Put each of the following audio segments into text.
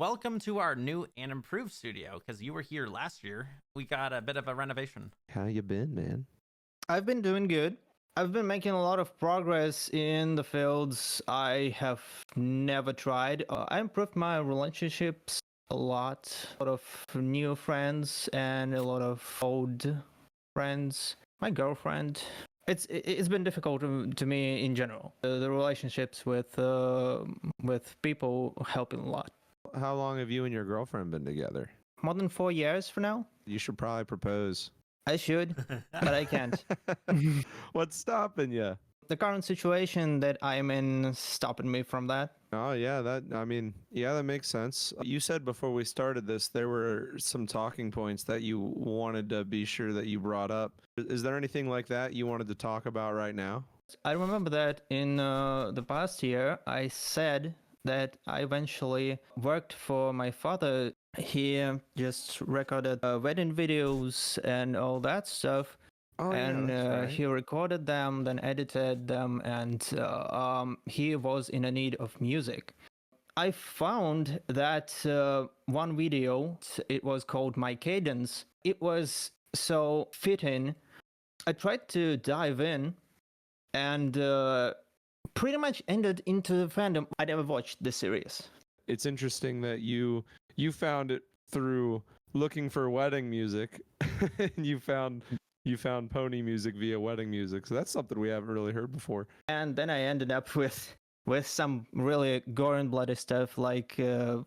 Welcome to our new and improved studio because you were here last year. We got a bit of a renovation. How you been, man? I've been doing good. I've been making a lot of progress in the fields I have never tried. I improved my relationships a lot of new friends and a lot of old friends. My girlfriend. It's been difficult to me in general. The relationships with people helping a lot. How long have you and your girlfriend been together? More than 4 years for now. You should probably propose. I should, but I can't. What's stopping you? The current situation that I'm in is stopping me from that. Oh yeah, that makes sense. You said before we started this there were some talking points that you wanted to be sure that you brought up. Is there anything like that you wanted to talk about right now? I remember that in the past year, I said that I eventually worked for my father. He just recorded wedding videos and all that stuff. Oh And yeah, that's right. he recorded them, then edited them, and he was in a need of music. I found that one video, it was called My Cadence. It was so fitting. I tried to dive in and pretty much ended into the fandom. I never watched the series. It's interesting that you found it through looking for wedding music and you found pony music via wedding music. So that's something we haven't really heard before. And then I ended up with some really gore and bloody stuff like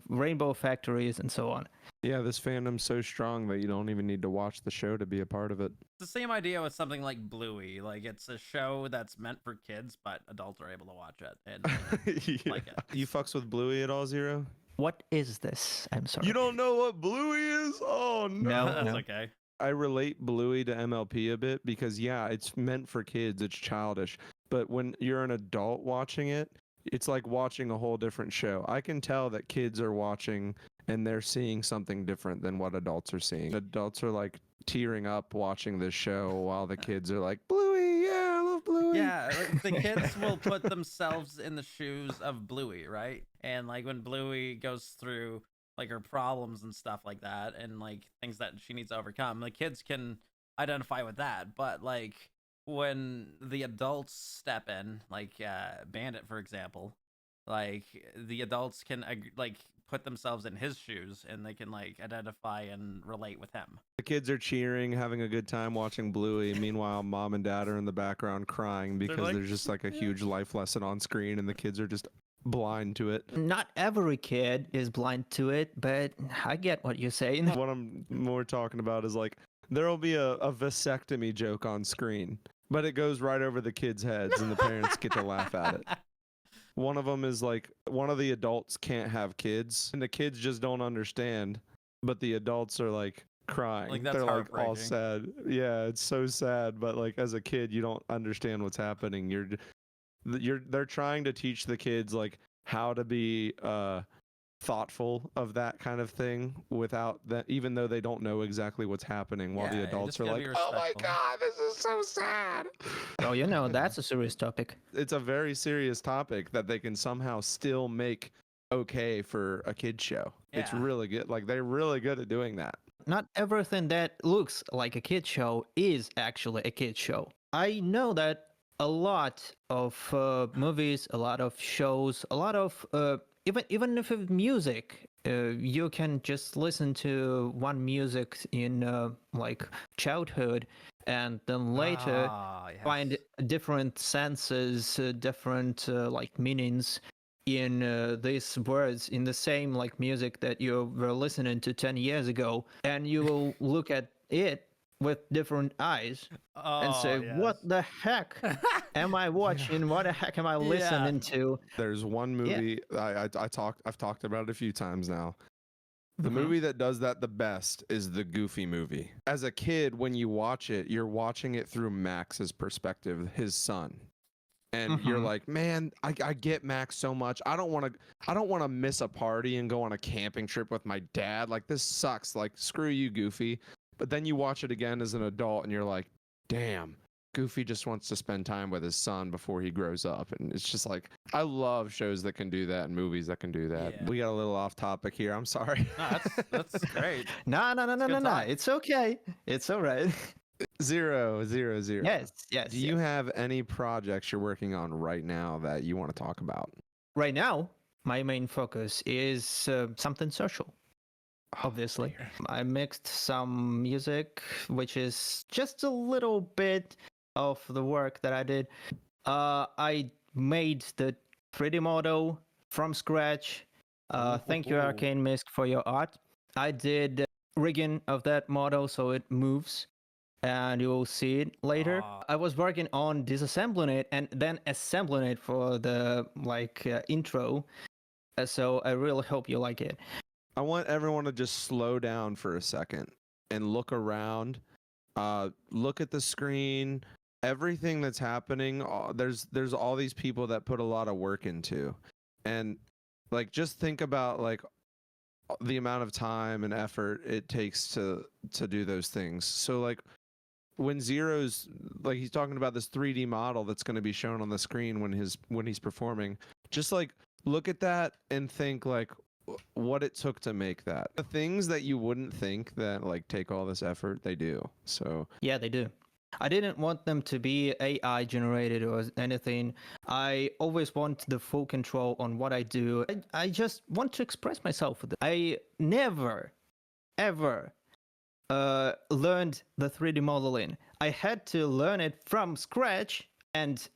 rainbow factories and so on. Yeah, this fandom's so strong that you don't even need to watch the show to be a part of it. It's the same idea with something like Bluey. Like, it's a show that's meant for kids, but adults are able to watch it and like it. You fucks with Bluey at all, Zero? What is this? I'm sorry. You don't know what Bluey is? Oh no. No. That's okay. I relate Bluey to MLP a bit because yeah, it's meant for kids, it's childish. But when you're an adult watching it, it's like watching a whole different show. I can tell that kids are watching and they're seeing something different than what adults are seeing. Adults are like tearing up watching this show while the kids are like, Bluey, yeah, I love Bluey. Yeah, like, the kids will put themselves in the shoes of Bluey, right? And like when Bluey goes through like her problems and stuff like that and like things that she needs to overcome, the kids can identify with that. But like when the adults step in, like Bandit, for example, like the adults can like put themselves in his shoes and they can like identify and relate with him. The kids are cheering, having a good time watching Bluey. Meanwhile, mom and dad are in the background crying because like, there's just like a huge life lesson on screen and the kids are just blind to it. Not every kid is blind to it, but I get what you're saying. What I'm more talking about is like there'll be a vasectomy joke on screen, but it goes right over the kids' heads and the parents get to laugh at it. One of them is like one of the adults can't have kids and the kids just don't understand, but the adults are like crying. Like, that's they're like all heartbreaking. sad. Yeah, it's so sad, but like as a kid you don't understand what's happening. They're trying to teach the kids like how to be thoughtful of that kind of thing without that, even though they don't know exactly what's happening, while Yeah, the you adults just are gotta like, be oh my respectful." god, this is so sad. Oh, you know, that's a serious topic. It's a very serious topic that they can somehow still make okay for a kid show. It's Yeah. really good. Like they're really good at doing that. Not everything that looks like a kid show is actually a kid show. I know that a lot of movies, a lot of shows, a lot of even if it's music, you can just listen to one music in like childhood, and then later find Yes. different senses, different like meanings in these words in the same like music that you were listening to 10 years ago, and you will look at it with different eyes and say, what the heck am I watching? What the heck am I listening to? There's one movie I've talked about it a few times now. The Mhm. movie that does that the best is the Goofy movie. As a kid, when you watch it, you're watching it through Max's perspective, his son. And you're Mhm. like, man, I get Max so much. I don't want to miss a party and go on a camping trip with my dad. Like this sucks. Like screw you, Goofy. But then you watch it again as an adult and you're like, damn, Goofy just wants to spend time with his son before he grows up. And it's just like, I love shows that can do that and movies that can do that. Yeah. We got a little off topic here. I'm sorry. No, that's great. No. good talk. It's okay. It's all right. 000. Yes. Do you have any projects you're working on right now that you want to talk about? Right now, my main focus is something social. Obviously, I mixed some music, which is just a little bit of the work that I did. I made the 3D model from scratch. Thank you, Arcane Mist, for your art. I did rigging of that model so it moves, and you will see it later. I was working on disassembling it and then assembling it for the intro. So I really hope you like it. I want everyone to just slow down for a second and look around. Look at the screen. Everything that's happening. There's all these people that put a lot of work into, and like just think about like the amount of time and effort it takes to do those things. So like when Zero's like he's talking about this 3D model that's going to be shown on the screen when he's performing, just like look at that and think like what it took to make that. The things that you wouldn't think that like take all this effort, they do. So yeah, they do. I didn't want them to be AI generated or anything. I always want the full control on what I do. I just want to express myself with it. I never ever learned the 3D modeling. I had to learn it from scratch and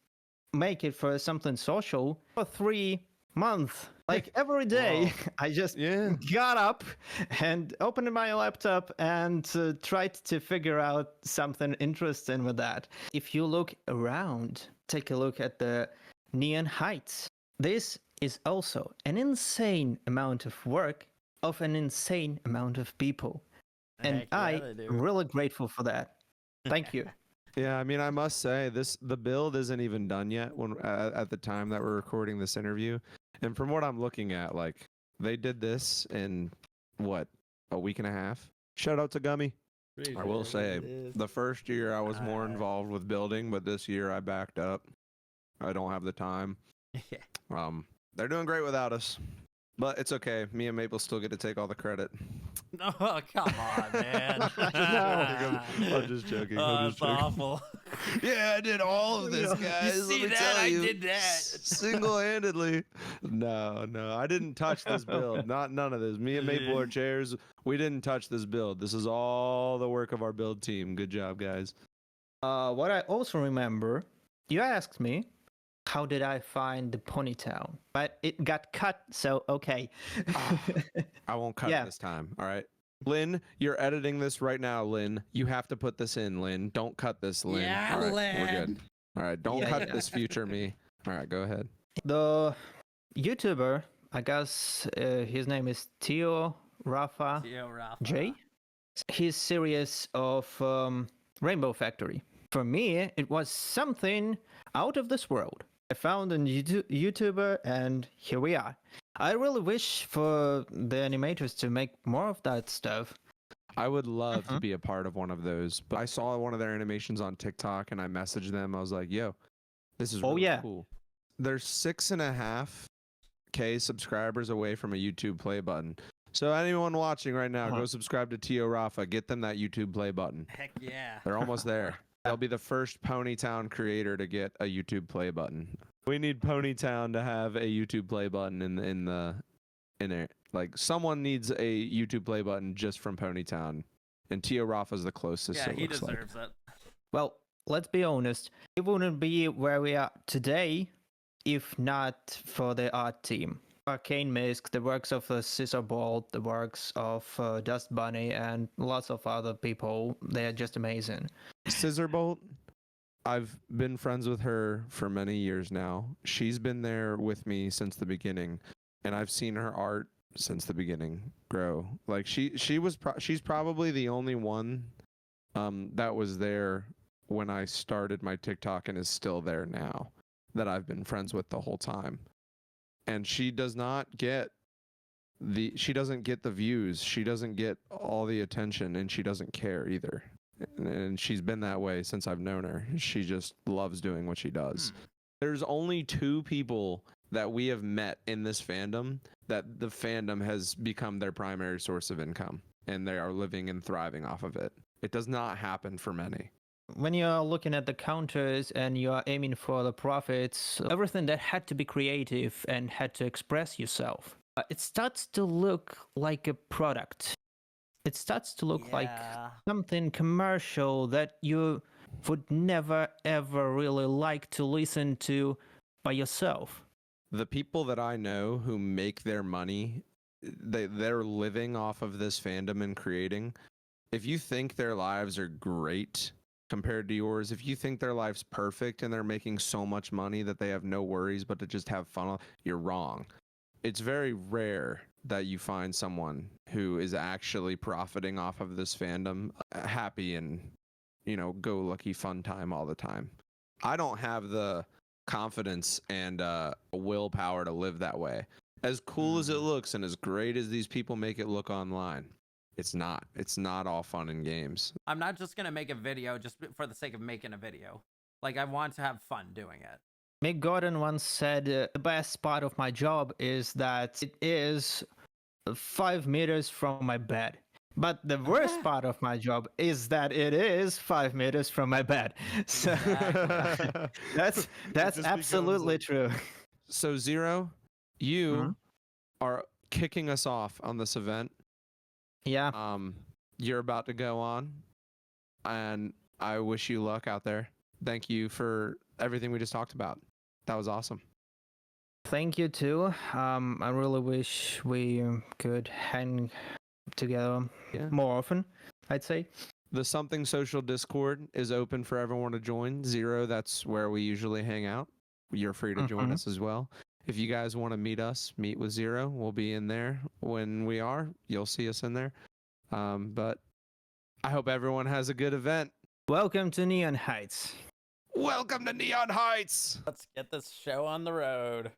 make it for something social for 3 months. Like every day, I just got up and opened my laptop and tried to figure out something interesting with that. If you look around, take a look at the Neon Heights. This is also an insane amount of work of an insane amount of people. And I'm really grateful for that. Thank you. yeah, I mean, I must say the build isn't even done yet when at the time that we're recording this interview. And from what I'm looking at, like they did this in what, a week and a half? Shout out to Gummy. I will say the first year I was more involved with building, but this year I backed up. I don't have the time. They're doing great without us. But it's okay. Me and Maple still get to take all the credit. No, come on, man. I'm just joking. I'm just joking. Awful. Yeah, I did all of this, guys. You see Let me that? tell you. I did that. Single-handedly. No, I didn't touch this build. None of this. Me and Maple are chairs. We didn't touch this build. This is all the work of our build team. Good job, guys. What I also remember, you asked me, how did I find the ponytail? But it got cut, so okay. I won't cut it this time. All right. Lynn, you're editing this right now, Lynn. You have to put this in, Lynn. Don't cut this, Lynn. Yeah, all right, Lynn. we're good. All right, don't cut this future me. All right, go ahead. The YouTuber, I guess his name is Theo Rafa J. His series of Rainbow Factory. For me, it was something out of this world. I found a YouTuber, and here we are. I really wish for the animators to make more of that stuff. I would love to be a part of one of those, but I saw one of their animations on TikTok, and I messaged them. I was like, yo, this is really cool. They're 6.5K subscribers away from a YouTube play button. So anyone watching right now, go subscribe to Tio Rafa. Get them that YouTube play button. Heck yeah. They're almost there. They'll be the first Ponytown creator to get a YouTube play button. We need Ponytown to have a YouTube play button in there. Like someone needs a YouTube play button just from Ponytown, and Tio Rafa's the closest. Yeah, he deserves it. Well, let's be honest. We wouldn't be where we are today if not for the art team. Arcane Mist, the works of Scissor Bolt, the works of Dust Bunny, and lots of other people. They're just amazing. Scissor Bolt, I've been friends with her for many years now. She's been there with me since the beginning, and I've seen her art since the beginning grow. Like she's probably the only one that was there when I started my TikTok and is still there now that I've been friends with the whole time. And she doesn't get the views, she doesn't get all the attention, and she doesn't care either. and she's been that way since I've known her. She just loves doing what she does. There's only 2 people that we have met in this fandom that the fandom has become their primary source of income, and they are living and thriving off of it. It does not happen for many. When you're looking at the counters and you're aiming for the profits, everything that had to be creative and had to express yourself, it starts to look like a product. It starts to look like something commercial that you would never ever really like to listen to by yourself. The people that I know who make their money, they're living off of this fandom and creating. If you think their lives are great compared to yours, if you think their life's perfect and they're making so much money that they have no worries but to just have fun, you're wrong. It's very rare that you find someone who is actually profiting off of this fandom, happy and, go lucky fun time all the time. I don't have the confidence and willpower to live that way. As cool as it looks and as great as these people make it look online, it's not. It's not all fun and games. I'm not just gonna make a video just for the sake of making a video. Like, I want to have fun doing it. Mick Gordon once said, the best part of my job is that it is 5 meters from my bed. But the worst part of my job is that it is 5 meters from my bed. So that's absolutely true. So Zero, you are kicking us off on this event. Yeah. You're about to go on, and I wish you luck out there. Thank you for everything we just talked about. That was awesome. Thank you too. I really wish we could hang together more often, I'd say. The Something Social Discord is open for everyone to join. Zero, that's where we usually hang out. You're free to join us as well. If you guys want to meet with Zero, we'll be in there. When we are, you'll see us in there. But I hope everyone has a good event. Welcome to Neon Heights. Welcome to Neon Heights. Let's get this show on the road.